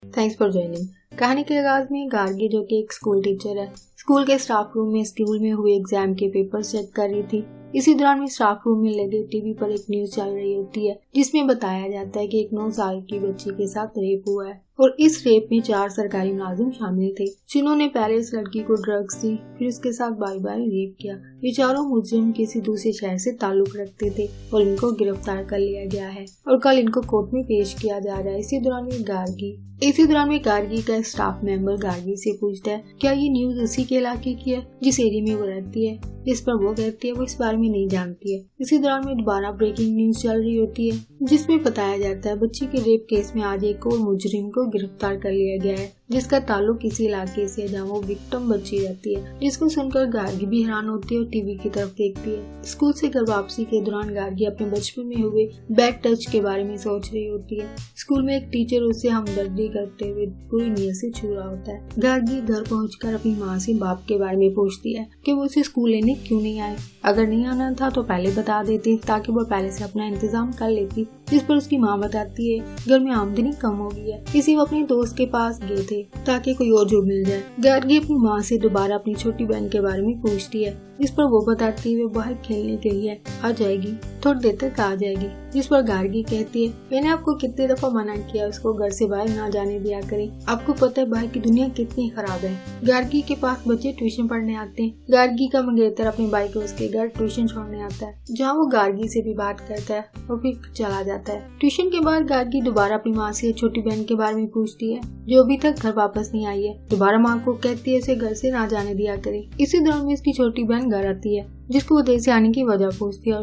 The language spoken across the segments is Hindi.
Thanks for joining. कहानी के आगाज में गार्गी, जो कि एक स्कूल टीचर है, स्कूल के स्टाफ रूम में स्कूल में हुए एग्जाम के पेपर चेक कर रही थी। इसी दौरान में स्टाफ रूम में लगे टीवी पर एक न्यूज चल रही होती है, जिसमें बताया जाता है कि एक 9 साल की बच्ची के साथ रेप हुआ है और इस रेप में 4 सरकारी मुलाजिम शामिल थे, जिन्होंने पहले इस लड़की को ड्रग्स दी, फिर उसके साथ बारी बारी रेप किया। ये चारों मुजरिम किसी दूसरे शहर से ताल्लुक रखते थे और इनको गिरफ्तार कर लिया गया है और कल इनको कोर्ट में पेश किया जा रहा है। इसी दौरान में गार्गी का स्टाफ मेंबर गार्गी से पूछता है क्या ये न्यूज उसी के इलाके की है जिस एरिया में वो रहती है। इस पर वो कहती है वो इस बारे में नहीं जानती है। इसी दौरान में दोबारा ब्रेकिंग न्यूज चल रही होती है, जिसमें बताया जाता है बच्ची के रेप केस में आज एक और मुजरिम को गिरफ्तार कर लिया गया है, जिसका ताल्लुक किसी इलाके से जहाँ वो विक्टिम बच्ची रहती है। जिसको सुनकर गार्गी भी हैरान होती है और टीवी की तरफ देखती है। स्कूल से घर वापसी के दौरान गार्गी अपने बचपन में हुए बैड टच के बारे में सोच रही होती है। स्कूल में एक टीचर उसे हमदर्दी करते हुए पूरी नीयत से छू रहा होता है। गार्गी घर पहुंचकर अपनी माँ से बाप के बारे में पूछती है कि वो उसे स्कूल लेने क्यों नहीं आए। अगर नहीं आना था तो पहले बता देती ताकि वो पहले से अपना इंतजाम कर लेती। जिस पर उसकी माँ बताती है घर में आमदनी कम हो गई है, इसी वो अपने दोस्त के पास गए थे ताकि कोई और जॉब मिल जाए। गार्गी अपनी माँ से दोबारा अपनी छोटी बहन के बारे में पूछती है, जिस पर वो बताती है वो बाहर खेलने गई है, आ जाएगी, थोड़ी देर तक आ जाएगी। जिस पर गार्गी कहती है मैंने आपको कितनी दफा मना किया उसको घर से बाहर ना जाने दिया करें, आपको पता है बाहर की दुनिया कितनी खराब है। गार्गी के पास बच्चे ट्यूशन पढ़ने आते हैं। गार्गी का मंगेतर अपने भाई को उसके घर ट्यूशन छोड़ने आता है, जहाँ वो गार्गी से भी बात करता है और फिर चला जाता है। ट्यूशन के बाद गार्गी दोबारा अपनी माँ से छोटी बहन के बारे में पूछती है, जो अभी तक घर वापस नहीं आई है। दोबारा माँ को कहती है उसे घर से ना जाने दिया करे। इसी दौरान में इसकी छोटी बहन घर आती है, जिसको वो देर से आने की वजह पूछती है और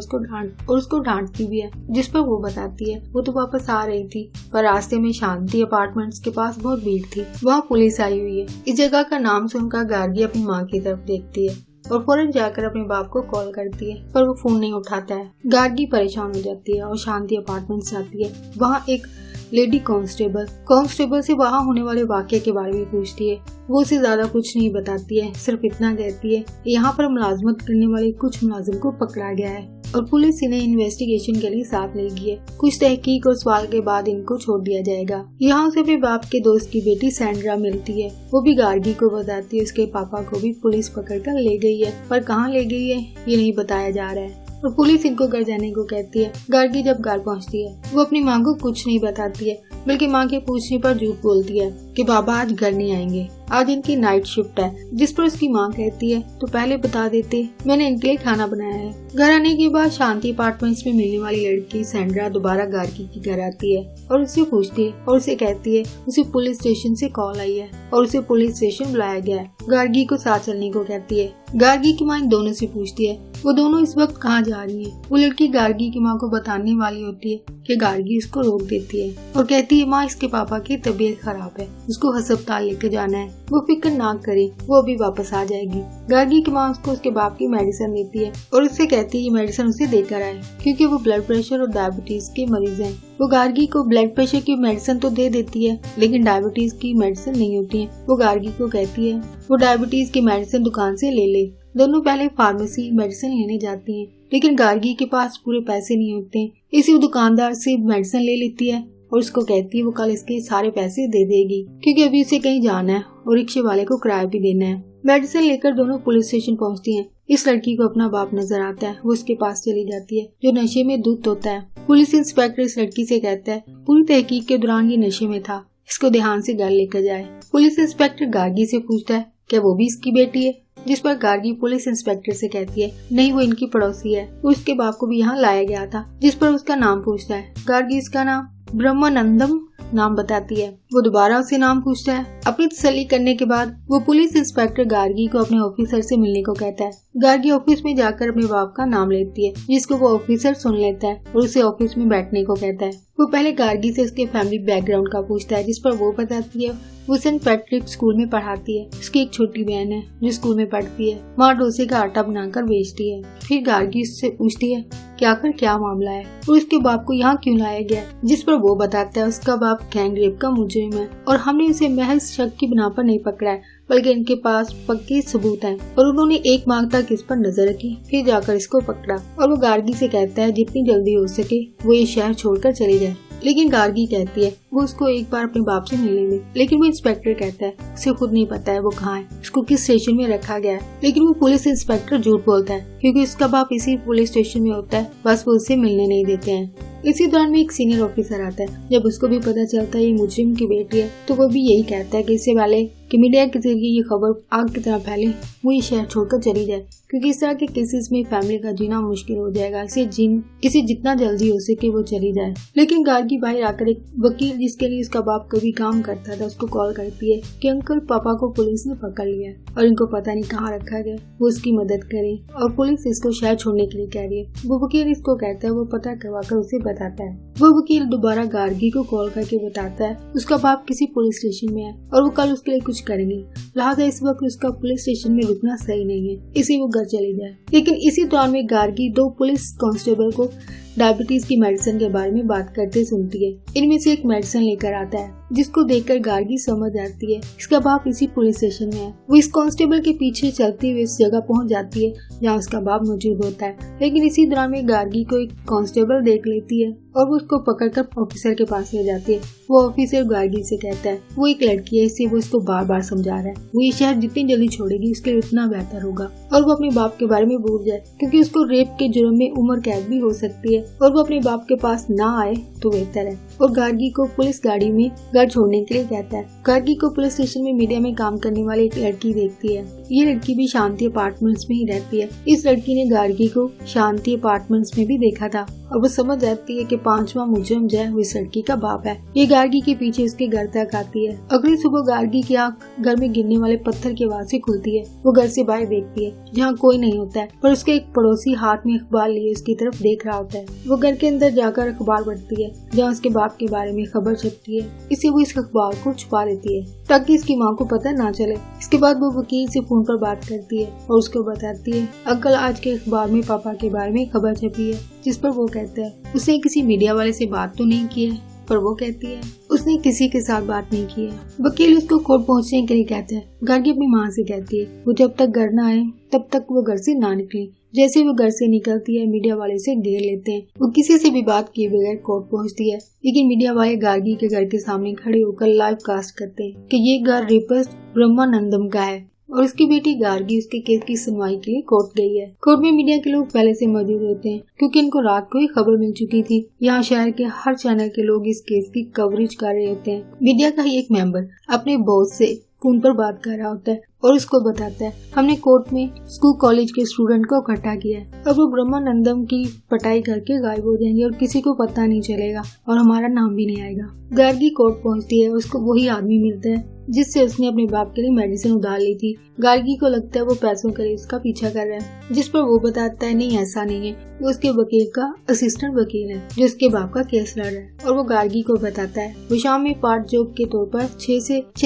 उसको डांटती भी है। जिस पर वो बताती है वो तो वापस आ रही थी, पर रास्ते में शांति अपार्टमेंट्स के पास बहुत भीड़ थी, वहाँ पुलिस आई हुई है। इस जगह का नाम सुनकर गार्गी अपनी माँ की तरफ देखती है और फौरन जाकर अपने बाप को कॉल करती है, पर वो फोन नहीं उठाता है। गार्गी परेशान हो जाती है और शांति अपार्टमेंट्स जाती है। वहाँ एक लेडी कांस्टेबल से वहाँ होने वाले वाक़ये के बारे में पूछती है। वो उसे ज्यादा कुछ नहीं बताती है, सिर्फ इतना कहती है यहाँ पर मुलाजमत करने वाले कुछ मुलाजिम को पकड़ा गया है और पुलिस इन्हें इन्वेस्टिगेशन के लिए साथ ले गई है। कुछ तहकीक और सवाल के बाद इनको छोड़ दिया जाएगा। यहाँ उसे अपने बाप के दोस्त की बेटी सैंड्रा मिलती है। वो भी गार्गी को बताती है उसके पापा को भी पुलिस पकड़ कर ले गई है, पर कहाँ ले गई है ये नहीं बताया जा रहा है और पुलिस इनको घर जाने को कहती है। गार्गी जब घर पहुंचती है वो अपनी माँ को कुछ नहीं बताती है, बल्कि माँ के पूछने पर झूठ बोलती है कि बाबा आज घर नहीं आएंगे, आज इनकी नाइट शिफ्ट है। जिस पर उसकी माँ कहती है तो पहले बता देते, मैंने इनके लिए खाना बनाया है। घर आने के बाद शांति अपार्टमेंट्स में मिलने वाली लड़की सैंड्रा दोबारा गार्गी के घर आती है और उससे पूछती है और उसे कहती है उसे पुलिस स्टेशन से कॉल आई है और उसे पुलिस स्टेशन बुलाया गया है। गार्गी को साथ चलने को कहती है। गार्गी की माँ इन दोनों से पूछती है वो दोनों इस वक्त कहाँ जा रही है। वो लड़की गार्गी की माँ को बताने वाली होती है कि गार्गी उसको रोक देती है और कहती है माँ इसके पापा की तबीयत खराब है, उसको अस्पताल लेके जाना है, वो फिक्र ना करे, वो अभी वापस आ जाएगी। गार्गी की माँ उसको उसके बाप की मेडिसिन देती है और उससे कहती है ये मेडिसिन उसे देकर आए, क्योंकि वो ब्लड प्रेशर और डायबिटीज के मरीज हैं। वो गार्गी को ब्लड प्रेशर की मेडिसिन तो दे देती है, लेकिन डायबिटीज की मेडिसिन नहीं होती है। वो गार्गी को कहती है वो डायबिटीज की मेडिसिन दुकान से ले ले। दोनों पहले फार्मेसी मेडिसिन लेने जाती हैं, लेकिन गार्गी के पास पूरे पैसे नहीं होते। इसी दुकानदार से मेडिसिन ले लेती है और उसको कहती है वो कल इसके सारे पैसे दे देगी, क्योंकि अभी उसे कहीं जाना है और रिक्शे वाले को किराया भी देना है। मेडिसिन लेकर दोनों पुलिस स्टेशन पहुंचती हैं। इस लड़की को अपना बाप नजर आता है, वो उसके पास चली जाती है, जो नशे में धुत होता है। पुलिस इंस्पेक्टर इस लड़की से कहता है पूरी तहकीक के दौरान ये नशे में था, इसको ध्यान से घर लेकर जाए। पुलिस इंस्पेक्टर गार्गी से पूछता है क्या वो भी इसकी बेटी है। जिस पर गार्गी पुलिस इंस्पेक्टर से कहती है नहीं वो इनकी पड़ोसी है, उसके बाप को भी यहाँ लाया गया था। जिस पर उसका नाम पूछता है। गार्गी इसका नाम ब्रह्मानंदम नाम बताती है। वो दोबारा उसे नाम पूछता है। अपनी तसल्ली करने के बाद वो पुलिस इंस्पेक्टर गार्गी को अपने ऑफिसर से मिलने को कहता है। गार्गी ऑफिस में जाकर अपने बाप का नाम लेती है, जिसको वो ऑफिसर सुन लेता है और उसे ऑफिस में बैठने को कहता है। वो पहले गार्गी से उसके फैमिली बैकग्राउंड का पूछता है, जिस पर वो बताती है वो सेंट पैट्रिक स्कूल में पढ़ाती है। उसकी एक छोटी बहन है जो स्कूल में पढ़ती है। माँ डोसे का आटा बनाकर बेचती है। फिर गार्गी उससे पूछती है कि आखिर क्या मामला है और उसके बाप को यहाँ क्यों लाया गया। जिस पर वो बताता है उसका बाप गैंग रेप का मुजरिम है और हमने उसे महज शक की बिना पर नहीं पकड़ा है, बल्कि इनके पास पक्के सबूत हैं और उन्होंने 1 माह तक इस पर नजर रखी, फिर जाकर इसको पकड़ा। और वो गार्गी से कहता है जितनी जल्दी हो सके वो ये शहर छोड़कर चली जाए, लेकिन गार्गी कहती है वो उसको एक बार अपने बाप से मिलने दे, लेकिन वो इंस्पेक्टर कहता है उसे खुद नहीं पता है वो कहाँ है, उसको किस स्टेशन में रखा गया है। लेकिन वो पुलिस इंस्पेक्टर झूठ बोलता है क्योंकि उसका बाप इसी पुलिस स्टेशन में होता है, बस वो उसे मिलने नहीं देते हैं। इसी दौरान में एक सीनियर ऑफिसर आता है। जब उसको भी पता चलता है ये मुजरिम की बेटी है तो वो भी यही कहता है कि इससे पहले कि मीडिया के जरिए ये खबर आग की तरह फैले, वो ये शहर छोड़कर चली जाए, क्योंकि इस तरह के केसेस में फैमिली का जीना मुश्किल हो जाएगा। इसे जितना जल्दी हो सके वो चली जाए। लेकिन गार्गी बाहर आकर एक वकील जिसके लिए उसका बाप कभी काम करता था उसको कॉल करती है कि अंकल पापा को पुलिस ने पकड़ लिया और इनको पता नहीं कहाँ रखा गया, वो उसकी मदद करे और पुलिस इसको शहर छोड़ने के लिए कह रही है। वो वकील इसको कहता है वो पता करवा कर उसे बताता है। वो वकील दोबारा गार्गी को कॉल करके बताता है उसका बाप किसी पुलिस स्टेशन में है और वो कल उसके लिए कुछ करेंगे, लिहाजा इस वक्त उसका पुलिस स्टेशन में रुकना सही नहीं है, इसे वो घर चली जाए। लेकिन इसी दौरान में गार्गी 2 पुलिस कांस्टेबल को डायबिटीज की मेडिसिन के बारे में बात करते सुनती है। इनमें से एक मेडिसिन लेकर आता है जिसको देखकर गार्गी समझ जाती है इसका बाप इसी पुलिस स्टेशन में है। वो इस कांस्टेबल के पीछे चलते हुए इस जगह पहुंच जाती है जहां उसका बाप मौजूद होता है। लेकिन इसी दौरान में गार्गी को एक कांस्टेबल देख लेती है और वो उसको पकड़कर ऑफिसर के पास ले जाती है। वो ऑफिसर गार्गी से कहता है वो एक लड़की है, इससे वो इसको बार बार समझा रहा है वो ये शहर जितनी जल्दी छोड़ेगी उसके लिए उतना बेहतर होगा और वो अपने बाप के बारे में भूल जाए, क्योंकि उसको रेप के जुर्म में उम्र कैद भी हो सकती है और वो अपने बाप के पास ना आए तो बेहतर है। और गार्गी को पुलिस गाड़ी में घर छोड़ने के लिए कहता है। गार्गी को पुलिस स्टेशन में मीडिया में काम करने वाली एक लड़की देखती है। ये लड़की भी शांति अपार्टमेंट्स में ही रहती है। इस लड़की ने गार्गी को शांति अपार्टमेंट्स में भी देखा था और वो समझ जाती है कि 5वां मुजरिम जो है वो इस लड़की का बाप है। ये गार्गी के पीछे उसके घर तक आती है। अगली सुबह गार्गी की आँख घर में गिरने वाले पत्थर की आवाज से खुलती है। वो घर से बाहर देखती है जहाँ कोई नहीं होता है, पर उसके एक पड़ोसी हाथ में अखबार लिए उसकी तरफ देख रहा होता है। वो घर के अंदर जाकर अखबार पढ़ती है जहाँ उसके बाप के बारे में खबर छपती है। इससे वो इस अखबार को छुपा देती है ताकि इसकी माँ को पता ना चले। इसके बाद वो वकील से फोन पर बात करती है और उसको बताती है अंकल आज के अखबार में पापा के बारे में खबर छपी है, जिस पर वो कहता है उसने किसी मीडिया वाले से बात तो नहीं की है, पर वो कहती है उसने किसी के साथ बात नहीं की है। वकील उसको कोर्ट पहुंचने के लिए कहता है। गार्गी अपनी माँ से कहती है वो जब तक घर न आए तब तक वो घर से ना निकले। जैसे वो घर से निकलती है मीडिया वाले से घेर लेते हैं। वो किसी से भी बात किए बगैर कोर्ट पहुंचती है, लेकिन मीडिया वाले गार्गी के घर के सामने खड़े होकर लाइव कास्ट करते हैं कि ये घर रेपिस्ट ब्रह्मानंदम का है और उसकी बेटी गार्गी उसके केस की सुनवाई के लिए कोर्ट गई है। कोर्ट में मीडिया के लोग पहले से मौजूद होते हैं क्योंकि इनको रात को ही खबर मिल चुकी थी। यहाँ शहर के हर चैनल के लोग इस केस की कवरेज कर रहे होते हैं। मीडिया का ही एक मेंबर अपने बॉस से फोन पर बात कर रहा होता है और उसको बताता है हमने कोर्ट में स्कूल कॉलेज के स्टूडेंट को इकट्ठा किया है और वो ब्रह्मानंदम की पटाई करके गायब हो जाएंगे और किसी को पता नहीं चलेगा और हमारा नाम भी नहीं आएगा। गार्गी कोर्ट पहुंचती है, उसको वही आदमी मिलता है जिससे उसने अपने बाप के लिए मेडिसिन उधार ली थी। गार्गी को लगता है वो पैसों के लिए उसका पीछा कर रहा है, जिस पर वो बताता है नहीं ऐसा नहीं है, वो उसके वकील का असिस्टेंट वकील है जो उसके बाप का केस लड़ रहा है। और वो गार्गी को बताता है वो शाम में पार्ट जॉब के तौर पर 6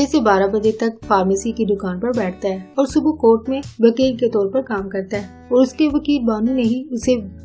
से 12 बजे तक फार्मेसी की दुकान पर बैठता है और सुबह कोर्ट में वकील के तौर पर काम करता है। और उसके वकील बानू ने ही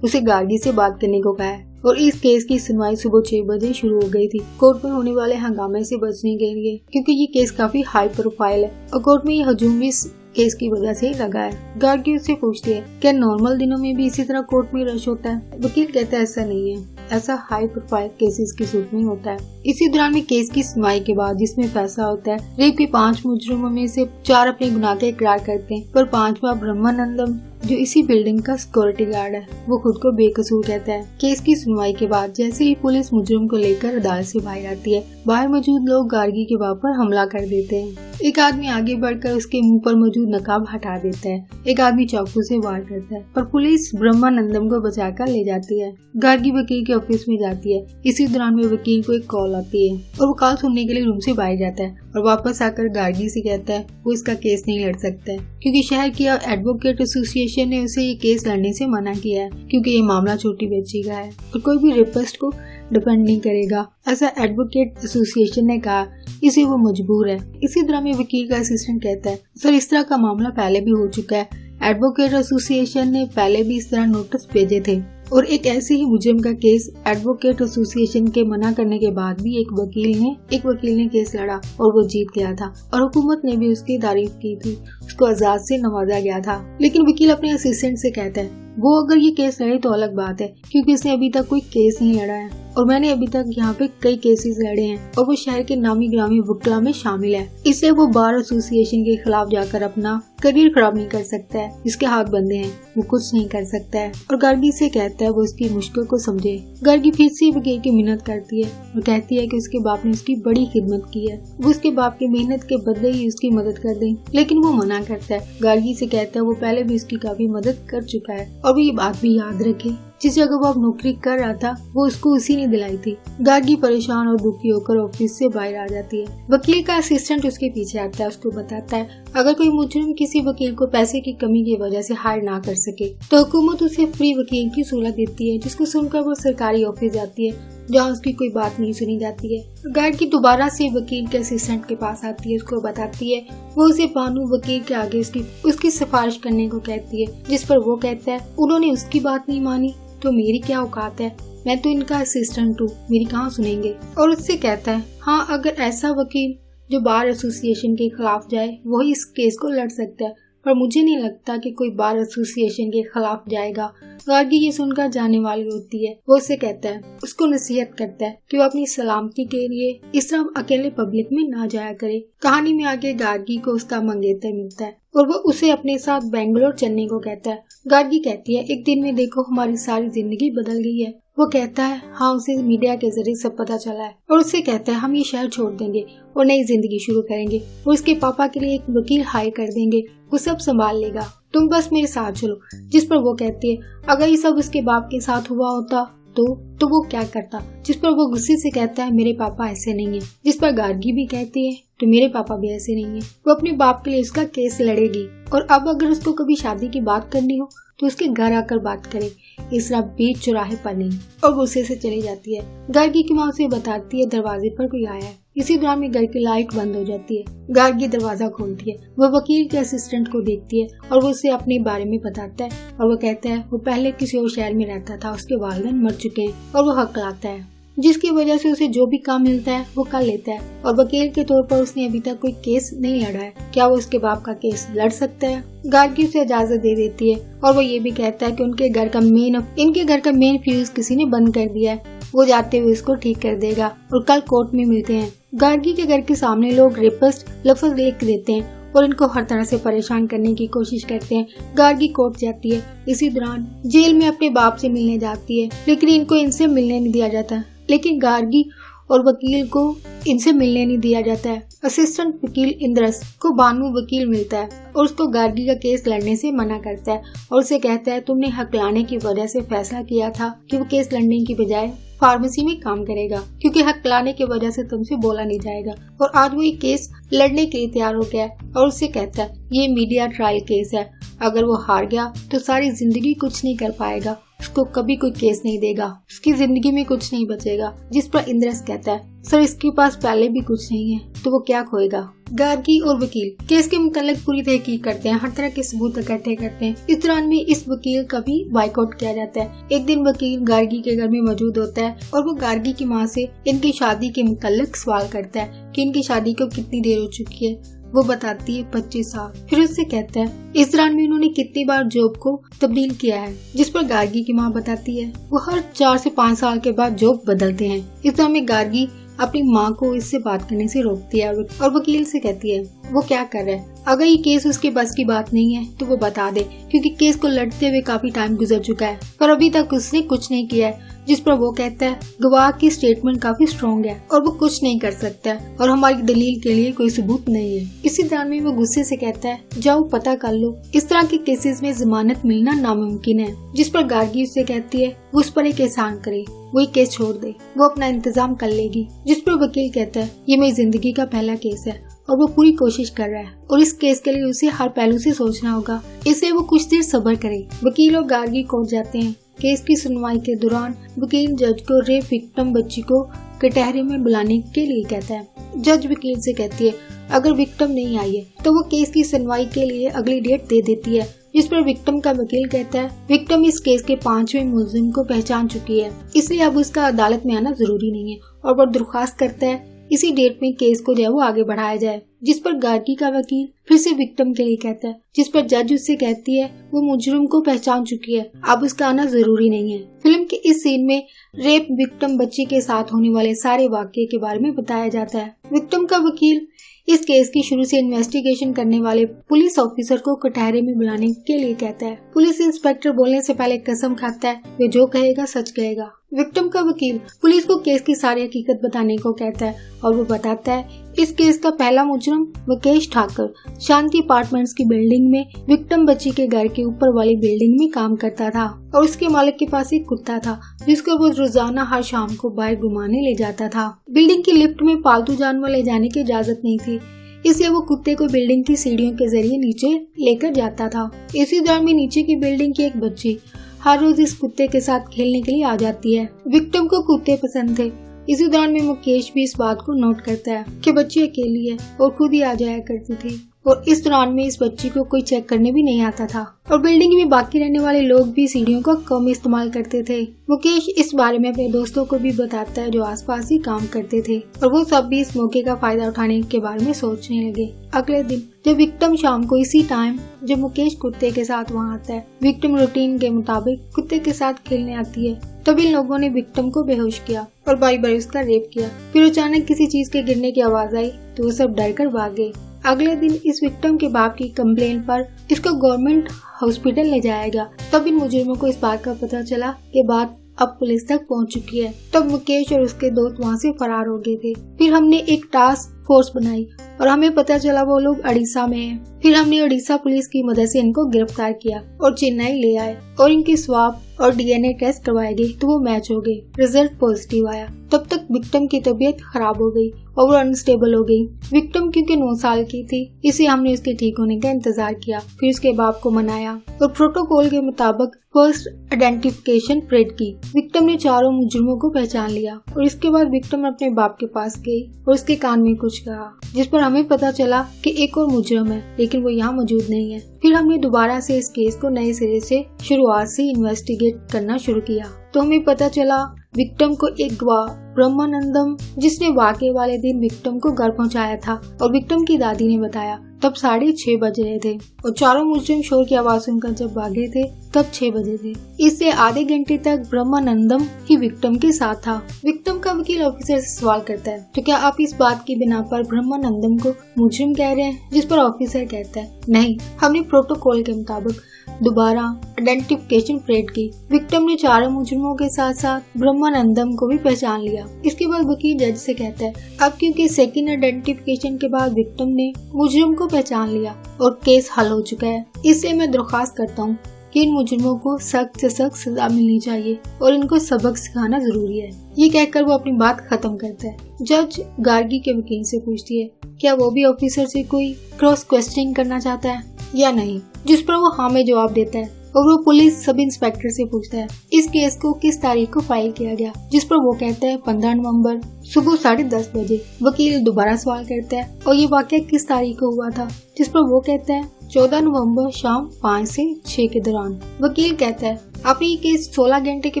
उसे गार्गी से बात करने को कहा है और इस केस की सुनवाई सुबह 6 बजे शुरू हो गई थी। कोर्ट में होने वाले हंगामे से बचने के लिए, क्योंकि ये केस काफी हाई प्रोफाइल है और कोर्ट में ये हजूम भी केस की वजह से लगा है। गार्गी उससे पूछती है क्या नॉर्मल दिनों में भी इसी तरह कोर्ट में रश होता है? वकील कहता है ऐसा नहीं है, ऐसा हाई प्रोफाइल केसेस की सूट में होता है। इसी दौरान में केस की सुनवाई के बाद जिसमें फैसला होता है रेप के 5 मुजरिमों में से 4 अपने गुनाह का इकरार करते हैं, पर 5वां ब्रह्मानंदम जो इसी बिल्डिंग का सिक्योरिटी गार्ड है वो खुद को बेकसूर कहता है। केस की सुनवाई के बाद जैसे ही पुलिस मुजरिम को लेकर अदालत से बाहर आती है, बाहर मौजूद लोग गार्गी के बाप पर हमला कर देते हैं। एक आदमी आगे बढ़कर उसके मुंह पर मौजूद नकाब हटा देता है, एक आदमी चाकू से वार करता है, पर पुलिस ब्रह्मानंदम को बचाकर ले जाती है। गार्गी वकील के ऑफिस में जाती है। इसी दौरान में वकील को एक कॉल आती है और वो कॉल सुनने के लिए रूम से बाहर जाता है और वापस आकर गार्गी से कहता है वो इसका केस नहीं लड़ सकता है क्योंकि शहर की एडवोकेट एसोसिएशन ने उसे ये केस लड़ने से मना किया है क्योंकि ये मामला छोटी बच्ची का है और कोई भी रेपिस्ट को डिफेंड नहीं करेगा, ऐसा एडवोकेट एसोसिएशन ने कहा, इसे वो मजबूर है। इसी तरह में वकील का असिस्टेंट कहता है सर इस तरह का मामला पहले भी हो चुका है, एडवोकेट एसोसिएशन ने पहले भी इस तरह नोटिस भेजे थे और एक ऐसे ही मुजरिम का केस एडवोकेट एसोसिएशन के मना करने के बाद भी एक वकील ने केस लड़ा और वो जीत गया था और हुकूमत ने भी उसकी तारीफ की थी, उसको आजाद से नवाजा गया था। लेकिन वकील अपने असिस्टेंट से कहता है वो अगर ये केस लड़े तो अलग बात है क्योंकि उसने अभी तक कोई केस नहीं लड़ा है और मैंने अभी तक यहाँ पे कई केसेस लड़े हैं और वो शहर के नामी ग्रामी वकीलों में शामिल है, इसलिए वो बार एसोसिएशन के खिलाफ जाकर अपना करियर खराब नहीं कर सकता है। इसके हाथ बंधे हैं, वो कुछ नहीं कर सकता है। और गार्गी से कहता है वो उसकी मुश्किल को समझे। गार्गी फिर से वकील की मिन्नत करती है और कहती है कि उसके बाप ने उसकी बड़ी खिदमत की है, वो उसके बाप की मेहनत के बदले ही उसकी मदद कर दें, लेकिन वो मना करता है। गार्गी से कहता है वो पहले भी उसकी काफी मदद कर चुका है और वो ये बात भी याद रखे जिस जगह वो अब नौकरी कर रहा था वो उसको उसी ने दिलाई थी। गार्गी परेशान और दुखी होकर ऑफिस से बाहर आ जाती है। वकील का असिस्टेंट उसके पीछे आता है, उसको बताता है अगर कोई मुजरिम किसी वकील को पैसे की कमी की वजह से हायर ना कर सके तो हुकूमत उसे फ्री वकील की सहूलत देती है, जिसको सुनकर वो सरकारी ऑफिस जाती है जहाँ उसकी कोई बात नहीं सुनी जाती है। गार्गी दोबारा से वकील के असिस्टेंट के पास आती है, उसको बताती है वो उसे बानू वकील के आगे उसकी सिफारिश करने को कहती है, जिस पर वो कहता है उन्होंने उसकी बात नहीं मानी तो मेरी क्या औकात है, मैं तो इनका असिस्टेंट हूँ, मेरी कहाँ सुनेंगे। और उससे कहता है हाँ अगर ऐसा वकील जो बार एसोसिएशन के खिलाफ जाए वही इस केस को लड़ सकता है, पर मुझे नहीं लगता कि कोई बार एसोसिएशन के खिलाफ जाएगा। गार्गी ये सुनकर जाने वाली होती है। वो उसे कहता है, उसको नसीहत करता है कि वो अपनी सलामती के लिए इस तरह अकेले पब्लिक में ना जाया करे। कहानी में आगे गार्गी को उसका मंगेतर मिलता है और वो उसे अपने साथ बेंगलोर चलने को कहता है। गार्गी कहती है एक दिन में देखो हमारी सारी जिंदगी बदल गई है। वो कहता है हाँ उसे मीडिया के जरिए सब पता चला है और उससे कहता है हम ये शहर छोड़ देंगे और नई जिंदगी शुरू करेंगे और उसके पापा के लिए एक वकील हायर कर देंगे, वो सब संभाल लेगा, तुम बस मेरे साथ चलो। जिस पर वो कहती है अगर ये सब उसके बाप के साथ हुआ होता तो वो क्या करता। जिस पर वो गुस्से से कहता है मेरे पापा ऐसे नहीं है। जिस पर गार्गी भी कहती है तो मेरे पापा भी ऐसे नहीं है। वो अपने बाप के लिए उसका केस लड़ेगी और अब अगर उसको कभी शादी की बात करनी हो तो उसके घर आकर बात करे, इस तरह बीच चौराहे पर नहीं। और गुस्से से चली जाती है। गार्गी की माँ उसे बताती है दरवाजे पर कोई आया है। इसी दौरान में घर की लाइट बंद हो जाती है। गार्गी दरवाजा खोलती है, वो वकील के असिस्टेंट को देखती है और वो उसे अपने बारे में बताता है और वो कहता है वो पहले किसी और शहर में रहता था, उसके वालिदैन मर चुके हैं और वो हकलाता है, जिसकी वजह से उसे जो भी काम मिलता है वो कर लेता है। और वकील के तौर पर उसने अभी तक कोई केस नहीं लड़ा है, क्या वो उसके बाप का केस लड़ सकता है। गार्गी उसे इजाजत दे देती है और वो ये भी कहता है कि इनके घर का मेन फ्यूज किसी ने बंद कर दिया है, वो जाते हुए इसको ठीक कर देगा और कल कोर्ट में मिलते हैं। गार्गी के घर के सामने लोग रेपिस्ट लफ्ज लिख देते हैं और इनको हर तरह से परेशान करने की कोशिश करते हैं। गार्गी कोर्ट जाती है। इसी दौरान जेल में अपने बाप से मिलने जाती है, लेकिन इनको इनसे मिलने नहीं दिया जाता। लेकिन गार्गी और वकील को इनसे मिलने नहीं दिया जाता है। असिस्टेंट वकील इंद्रस को बानू वकील मिलता है और उसको गार्गी का केस लड़ने से मना करता है और उसे कहता है तुमने हकलाने की वजह से फैसला किया था कि वो केस लड़ने की बजाय फार्मेसी में काम करेगा, क्योंकि हकलाने की वजह से तुमसे बोला नहीं जाएगा। और आज वो ये केस लड़ने के लिए तैयार हो गया है और उससे कहता है ये मीडिया ट्रायल केस है, अगर वो हार गया तो सारी जिंदगी कुछ नहीं कर पाएगा, उसको कभी कोई केस नहीं देगा, उसकी जिंदगी में कुछ नहीं बचेगा। जिस पर इंद्रस कहता है सर इसके पास पहले भी कुछ नहीं है तो वो क्या खोएगा। गार्गी और वकील केस के मुतालिक पूरी तहकीक करते हैं, हर तरह के सबूत इकट्ठे करते हैं। इस दौरान में इस वकील का भी बाइकआउट किया जाता है। एक दिन वकील गार्गी के घर में मौजूद होता है और वो गार्गी की माँ से इनकी शादी के मुतालिक सवाल करता है कि इनकी शादी को कितनी देर हो चुकी है। वो बताती है 25 साल। फिर उससे कहता है इस दौरान में उन्होंने कितनी बार जॉब को तब्दील किया है। जिस पर गार्गी की माँ बताती है वो हर 4 से 5 साल के बाद जॉब बदलते हैं। इस दौरान में गार्गी अपनी माँ को इससे बात करने से रोकती है और वकील से कहती है वो क्या कर रहा है, अगर ये केस उसके बस की बात नहीं है तो वो बता दे, क्योंकि केस को लड़ते हुए काफी टाइम गुजर चुका है पर अभी तक उसने कुछ नहीं किया है। जिस पर वो कहता है गवाह की स्टेटमेंट काफी स्ट्रॉन्ग है और वो कुछ नहीं कर सकता और हमारी दलील के लिए कोई सबूत नहीं है। इसी दौरान में वो गुस्से से कहता है जाओ पता कर लो, इस तरह के केसेस में जमानत मिलना नामुमकिन है। जिस पर गार्गी उससे कहती है वो उस पर एक एहसान करे, वो केस छोड़ दे, वो अपना इंतजाम कर लेगी। जिस पर वकील कहता है ये मेरी जिंदगी का पहला केस है और वो पूरी कोशिश कर रहा है और इस केस के लिए उसे हर पहलू से सोचना होगा, इसलिए वो कुछ देर सब्र करे। वकील और गार्गी कोर्ट जाते हैं। केस की सुनवाई के दौरान वकील जज को रेप विक्टिम बच्ची को कटहरे में बुलाने के लिए कहता है। जज वकील से कहती है अगर विक्टिम नहीं आई है तो वो केस की सुनवाई के लिए अगली डेट दे देती है। जिस पर विक्टिम का वकील कहता है विक्टिम इस केस के 5वें मुलजिम को पहचान चुकी है, इसलिए अब उसका अदालत में आना जरूरी नहीं है और वो दरख्वास्त करता है इसी डेट में केस को जो है वो आगे बढ़ाया जाए, जिस पर गार्गी का वकील फिर से विक्टिम के लिए कहता है, जिस पर जज उससे कहती है वो मुजरिम को पहचान चुकी है, अब उसका आना जरूरी नहीं है। फिल्म के इस सीन में रेप विक्टिम बच्ची के साथ होने वाले सारे वाकये के बारे में बताया जाता है। विक्टिम का वकील इस केस की शुरू से इन्वेस्टिगेशन करने वाले पुलिस ऑफिसर को कटहरे में बुलाने के लिए कहता है। पुलिस इंस्पेक्टर बोलने से पहले कसम खाता है वे जो कहेगा सच कहेगा। विक्टिम का वकील पुलिस को केस की सारी हकीकत बताने को कहता है और वो बताता है इस केस का पहला मुजरिम मुकेश ठाकर शांति अपार्टमेंट्स की बिल्डिंग में विक्टिम बच्ची के घर के ऊपर वाली बिल्डिंग में काम करता था और उसके मालिक के पास एक कुत्ता था जिसको वो रोजाना हर शाम को बाहर घुमाने ले जाता था। बिल्डिंग की लिफ्ट में पालतू जानवर ले जाने की इजाजत नहीं थी, इसलिए वो कुत्ते को बिल्डिंग की सीढ़ियों के जरिए नीचे लेकर जाता था। इसी दौरान में नीचे की बिल्डिंग की एक बच्ची हर रोज इस कुत्ते के साथ खेलने के लिए आ जाती है। विक्टिम को कुत्ते पसंद थे। इसी दौरान में मुकेश भी इस बात को नोट करता है कि बच्ची अकेली है और खुद ही आ जाया करती थी और इस दौरान में इस बच्ची को कोई चेक करने भी नहीं आता था और बिल्डिंग में बाकी रहने वाले लोग भी सीढ़ियों का कम इस्तेमाल करते थे। मुकेश इस बारे में अपने दोस्तों को भी बताता है जो आसपास ही काम करते थे और वो सब भी इस मौके का फायदा उठाने के बारे में सोचने लगे। अगले दिन जब विक्टिम शाम को इसी टाइम जब मुकेश कुत्ते के साथ वहाँ आता है, विक्टिम रूटीन के मुताबिक कुत्ते के साथ खेलने आती है। तभी लोगों ने विक्टिम को बेहोश किया और बारी बारी उसका रेप किया। फिर अचानक किसी चीज के गिरने की आवाज आई तो वो सब डर कर भाग गए। अगले दिन इस विक्टिम के बाप की कंप्लेन पर इसको गवर्नमेंट हॉस्पिटल ले जाया गया। तब इन मुजरिमों को इस बात का पता चला कि बात अब पुलिस तक पहुंच चुकी है। तब मुकेश और उसके दोस्त वहां से फरार हो गए थे। फिर हमने एक टास्क फोर्स बनाई और हमें पता चला वो लोग उड़ीसा में हैं। फिर हमने उड़ीसा पुलिस की मदद से इनको गिरफ्तार किया और चेन्नई ले आए और इनकी स्वाब और डीएनए टेस्ट करवाए गए तो वो मैच हो गए, रिजल्ट पॉजिटिव आया। तब तक विक्टिम की तबीयत खराब हो गई और वो अनस्टेबल हो गई। विक्टिम क्योंकि 9 साल की थी इसलिए हमने उसके ठीक होने का इंतजार किया। फिर उसके बाप को मनाया और प्रोटोकॉल के मुताबिक फर्स्ट आइडेंटिफिकेशन परेड की। विक्टिम ने चारों मुजरिमों को पहचान लिया और इसके बाद विक्टिम अपने बाप के पास गई और उसके कान में कुछ कहा, जिस पर हमें पता चला कि एक और मुजरिम है लेकिन वो यहाँ मौजूद नहीं है। फिर हमने दोबारा से इस केस को नए सिरे से शुरुआत से इन्वेस्टिगेट करना शुरू किया तो हमें पता चला विक्टिम को एक गवाह ब्रह्मानंदम जिसने वाकये वाले दिन विक्टिम को घर पहुंचाया था और विक्टिम की दादी ने बताया तब 6:30 बज रहे थे और चारों मुजरिम शोर की आवाज सुनकर जब भागे थे तब 6 बजे थे। इससे आधे घंटे तक ब्रह्मानंदम ही विक्टिम के साथ था। विक्टिम का वकील ऑफिसर से सवाल करता है तो क्या आप इस बात की बिना पर ब्रह्मानंदम को मुजरिम कह रहे हैं, जिस पर ऑफिसर कहता है नहीं, हमने प्रोटोकॉल के मुताबिक दोबारा आइडेंटिफिकेशन परेड की। विक्टिम ने चारों मुजरिमों के साथ साथ ब्रह्मानंदम को भी पहचान लिया। इसके बाद वकील जज से कहता है अब क्योंकि सेकंड आइडेंटिफिकेशन के बाद विक्टिम ने मुजरिम को पहचान लिया और केस हल हो चुका है, इसलिए मैं दरख्वास्त करता हूँ कि इन मुजरिमों को सख्त से सख्त सजा मिलनी चाहिए और इनको सबक सिखाना जरूरी है। ये कहकर वो अपनी बात खत्म करता है। जज गार्गी के वकील से पूछती है क्या वो भी ऑफिसर से कोई क्रॉस क्वेश्चनिंग करना चाहता है या नहीं, जिस पर वो हाँ में जवाब देता है और वो पुलिस सब इंस्पेक्टर से पूछता है इस केस को किस तारीख को फाइल किया गया, जिस पर वो कहता है 15 नवंबर सुबह 10:30 बजे। वकील दोबारा सवाल करता है और ये वाकया किस तारीख को हुआ था, जिस पर वो कहता है 14 नवंबर शाम 5 से 6 के दौरान। वकील कहता है आपने ये केस 16 घंटे के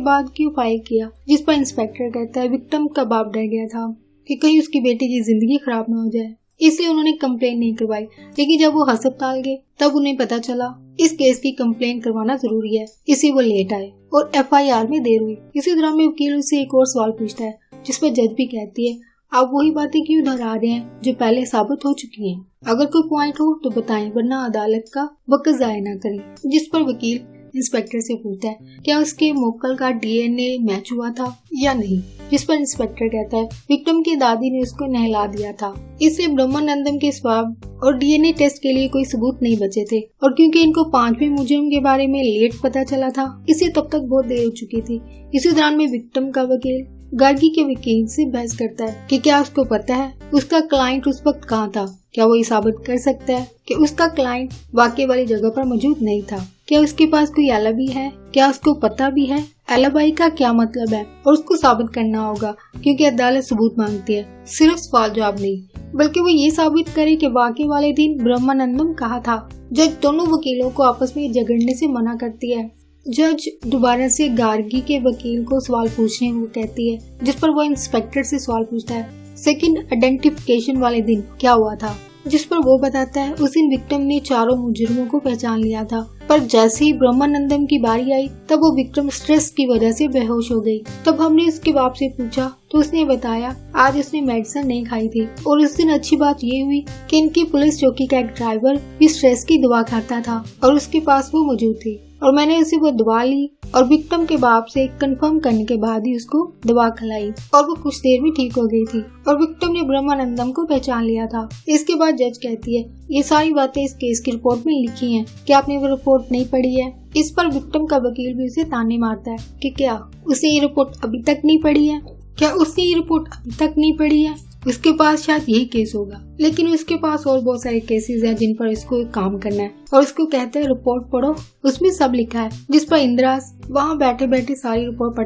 बाद क्यों फाइल किया, जिस पर इंस्पेक्टर कहता है विक्टिम का बाप डर गया था कि कहीं उसकी बेटी की जिंदगी खराब न हो जाए, इसलिए उन्होंने कंप्लेन नहीं करवाई। लेकिन जब वो अस्पताल गए तब उन्हें पता चला इस केस की कंप्लेन करवाना जरूरी है, इसलिए वो लेट आए और एफआईआर में देर हुई। इसी दौरान में वकील उससे एक और सवाल पूछता है जिस पर जज भी कहती है आप वही बातें क्यों दोहरा रहे हैं जो पहले साबित हो चुकी हैं, अगर कोई पॉइंट हो तो बताएं वरना अदालत का वक्त जाया न करें। जिस पर वकील इंस्पेक्टर से पूछता है क्या उसके मोक्कल का डीएनए मैच हुआ था या नहीं, जिस पर इंस्पेक्टर कहता है विक्टिम की दादी ने उसको नहला दिया था, इसलिए ब्रह्मानंदम के स्वाब और डीएनए टेस्ट के लिए कोई सबूत नहीं बचे थे और क्योंकि इनको 5वें मुजरिम के बारे में लेट पता चला था इसलिए तब तक बहुत देर हो चुकी थी। इसी दौरान में विक्टिम का वकील गार्गी के वकील से बहस करता है कि क्या उसको पता है उसका क्लाइंट उस वक्त कहाँ था, क्या वो ये साबित कर सकता है कि उसका क्लाइंट वाकये वाली जगह पर मौजूद नहीं था, क्या उसके पास कोई एलिबी है, क्या उसको पता भी है एलिबी का क्या मतलब है, और उसको साबित करना होगा क्योंकि अदालत सबूत मांगती है, सिर्फ सवाल जवाब नहीं, बल्कि वो ये साबित करे कि वाकये वाले दिन ब्रह्मानंदम कहाँ था। जज दोनों वकीलों को आपस में झगड़ने से मना करती है। जज दोबारा से गार्गी के वकील को सवाल पूछने को कहती है जिस पर वो इंस्पेक्टर से सवाल पूछता है सेकंड आइडेंटिफिकेशन वाले दिन क्या हुआ था, जिस पर वो बताता है उस दिन विक्रम ने चारों मुजरिमों को पहचान लिया था, पर जैसे ही ब्रह्मानंदम की बारी आई तब वो विक्रम स्ट्रेस की वजह से बेहोश हो गई। तब हमने उसके बाप से पूछा तो उसने बताया आज उसने मेडिसिन नहीं खाई थी। और उस दिन अच्छी बात ये हुई कि इनकी पुलिस चौकी का एक ड्राइवर भी स्ट्रेस की दवा खाता था और उसके पास वो मौजूद थी और मैंने उसे वो दवा ली और विक्रम के बाप से कंफर्म करने के बाद ही उसको दवा खिलाई और वो कुछ देर में ठीक हो गई थी और विक्रम ने ब्रह्मानंदम को पहचान लिया था। इसके बाद जज कहती है ये सारी बातें इस केस की रिपोर्ट में लिखी हैं, क्या आपने वो रिपोर्ट नहीं पढ़ी है। इस पर विक्रम का वकील भी उसे ताने मारता है कि क्या उसने ये रिपोर्ट अभी तक नहीं पढ़ी है, क्या उसने ये रिपोर्ट अभी तक नहीं पढ़ी है, उसके पास शायद यही केस होगा। लेकिन उसके पास और बहुत सारे केसेस हैं जिन पर इसको काम करना है और उसको कहते हैं रिपोर्ट पढ़ो, उसमें सब लिखा है। जिस पर इंद्रास वहाँ बैठे बैठे सारी रिपोर्ट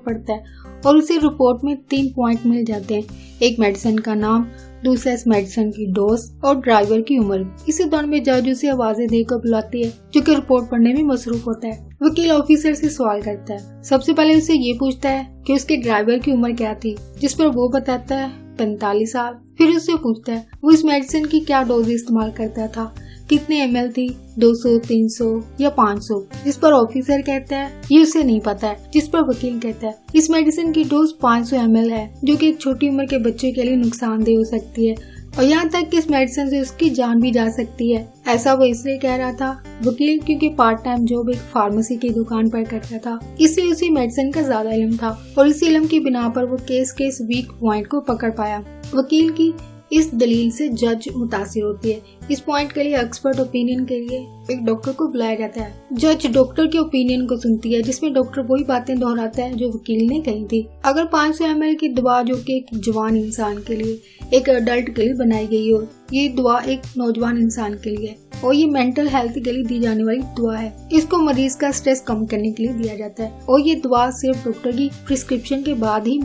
पढ़ता है और उसे रिपोर्ट में 3 पॉइंट मिल जाते हैं, एक मेडिसिन का नाम, दूसरा इस मेडिसिन की डोज और ड्राइवर की उम्र। इसी दौरान में जज उसे आवाजें देकर बुलाती है जो कि रिपोर्ट पढ़ने में मसरूफ होता है। वकील ऑफिसर से सवाल करता है, सबसे पहले उसे ये पूछता है कि उसके ड्राइवर की उम्र क्या थी, जिस पर वो बताता है 45 साल। फिर उससे पूछता है वो इस मेडिसिन की क्या डोज इस्तेमाल करता था, कितने ml थी, 200, 300 या 500, जिस पर ऑफिसर कहता है ये उसे नहीं पता है। जिस पर वकील कहता है इस मेडिसिन की डोज 500 ml है जो कि एक छोटी उम्र के बच्चे के लिए नुकसानदेह हो सकती है और यहाँ तक कि इस मेडिसिन से उसकी जान भी जा सकती है। ऐसा वो इसलिए कह रहा था वकील क्योंकि पार्ट टाइम जॉब एक फार्मेसी की दुकान पर करता था, इसलिए उसी मेडिसिन का ज्यादा इल्म था और इसी इल्म की बिना पर वो केस के इस वीक पॉइंट को पकड़ पाया। वकील की इस दलील से जज मुतासिर होती है। इस पॉइंट के लिए एक्सपर्ट ओपिनियन के लिए एक डॉक्टर को बुलाया जाता है। जज डॉक्टर के ओपिनियन को सुनती है जिसमें डॉक्टर वही बातें दोहराता है जो वकील ने कही थी। अगर 500 ml की दवा जो कि एक जवान इंसान के लिए, एक अडल्ट के लिए बनाई गई हो, ये दवा एक नौजवान इंसान के लिए है और ये मेंटल हेल्थ के लिए दी जाने वाली दवा है। इसको मरीज का स्ट्रेस कम करने के लिए दिया जाता है और ये दवा सिर्फ डॉक्टर की प्रिस्क्रिप्शन के बाद ही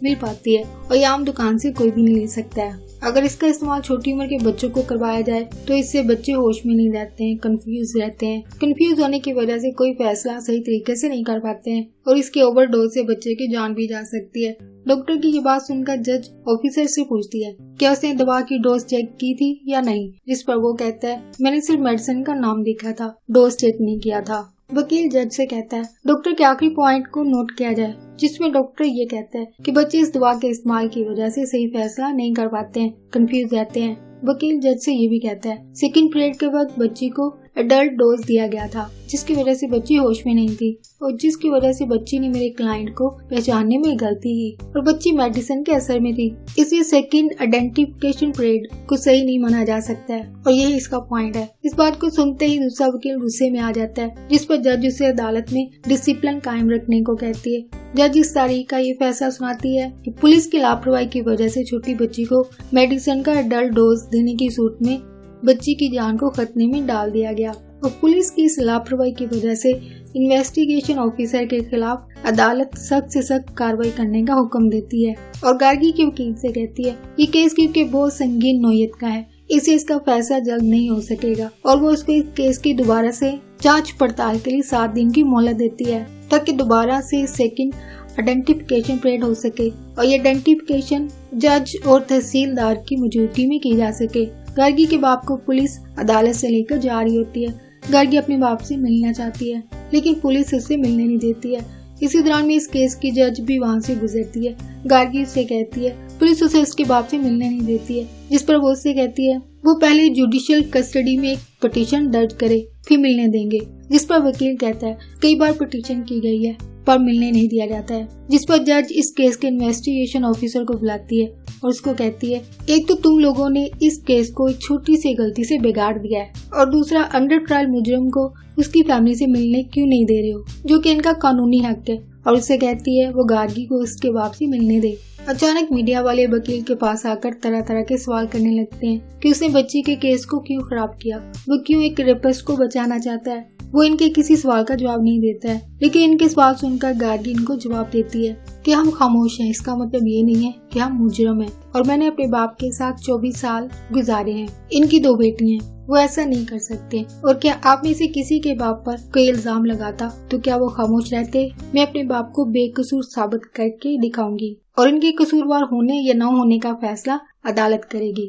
मिल पाती है और ये आम दुकान से कोई भी नहीं ले सकता है। अगर इसका इस्तेमाल छोटी उम्र के बच्चों को करवाया जाए तो इससे बच्चे होश में नहीं रहते हैं, कंफ्यूज रहते हैं। कंफ्यूज होने की वजह से कोई फैसला सही तरीके से नहीं कर पाते हैं और इसकी ओवरडोज से बच्चे की जान भी जा सकती है। डॉक्टर की ये बात सुनकर जज ऑफिसर से पूछती है क्या उसने दवा की डोज चेक की थी या नहीं, जिस पर वो कहता है मैंने सिर्फ मेडिसिन का नाम देखा था, डोज चेक नहीं किया था। वकील जज से कहता है डॉक्टर के आखिरी पॉइंट को नोट किया जाए, जिसमें डॉक्टर ये कहता है कि बच्चे इस दवा के इस्तेमाल की वजह से सही फैसला नहीं कर पाते हैं, कंफ्यूज रहते हैं। वकील जज से ये भी कहता है सेकंड पीरियड के वक्त बच्ची को एडल्ट डोज दिया गया था जिसकी वजह से बच्ची होश में नहीं थी और जिसकी वजह से बच्ची ने मेरे क्लाइंट को पहचानने में गलती की और बच्ची मेडिसिन के असर में थी, इसलिए सेकंड आइडेंटिफिकेशन पीरियड को सही नहीं माना जा सकता है और यही इसका पॉइंट है। इस बात को सुनते ही दूसरा वकील गुस्से में आ जाता है जिस पर जज उसे अदालत में डिसिप्लिन कायम रखने को कहती है। जज इस तारीख का ये फैसला सुनाती है कि पुलिस की लापरवाही की वजह से छोटी बच्ची को मेडिसिन का एडल्ट डोज देने की सूरत में बच्ची की जान को खतरे में डाल दिया गया और पुलिस की इस लापरवाही की वजह से इन्वेस्टिगेशन ऑफिसर के खिलाफ अदालत सख्त से सख्त कार्रवाई करने का हुक्म देती है और गार्गी के वकील से कहती है ये केस क्योंकि बहुत संगीन नौयत का है इससे इसका फैसला जल्द नहीं हो सकेगा और वो उसको इस केस की दोबारा से जांच पड़ताल के लिए 7 दिन की मोहलत देती है ताकि दोबारा से सेकंड आइडेंटिफिकेशन पीरियड हो सके और ये आइडेंटिफिकेशन जज और तहसीलदार की मौजूदगी में की जा सके। गार्गी के बाप को पुलिस अदालत से लेकर जा रही होती है। गार्गी अपने बाप से मिलना चाहती है लेकिन पुलिस उससे मिलने नहीं देती है। इसी दौरान में इस केस की जज भी वहाँ से गुजरती है। गार्गी उससे कहती है पुलिस उसे उसके बाप से मिलने नहीं देती है, जिस पर वो उससे कहती है वो पहले जुडिशियल कस्टडी में एक पिटीशन दर्ज करे फिर मिलने देंगे, जिस पर वकील कहता है कई बार पिटीशन की गई है पर मिलने नहीं दिया जाता है, जिस पर जज इस केस के इन्वेस्टिगेशन ऑफिसर को बुलाती है और उसको कहती है एक तो तुम लोगों ने इस केस को एक छोटी सी गलती से बिगाड़ दिया है और दूसरा अंडर ट्रायल मुजरिम को उसकी फैमिली से मिलने क्यों नहीं दे रहे हो जो कि इनका कानूनी हक है। और उससे कहती है वो गार्गी को उसके बाप से मिलने दे। अचानक मीडिया वाले वकील के पास आकर तरह तरह के सवाल करने लगते हैं कि उसने बच्ची के केस को क्यों खराब किया, वो क्यों एक रेपिस्ट को बचाना चाहता है। वो इनके किसी सवाल का जवाब नहीं देता है, लेकिन इनके सवाल सुनकर गार्गी इनको जवाब देती है कि हम खामोश हैं, इसका मतलब ये नहीं है कि हम मुजरम हैं और मैंने अपने बाप के साथ 24 साल गुजारे हैं। इनकी 2 बेटी हैं, वो ऐसा नहीं कर सकते। और क्या आप में से किसी के बाप पर कोई इल्जाम लगाता तो क्या वो खामोश रहते? मैं अपने बाप को बेकसूर साबित करके दिखाऊंगी और इनके कसूरवार होने या न होने का फैसला अदालत करेगी।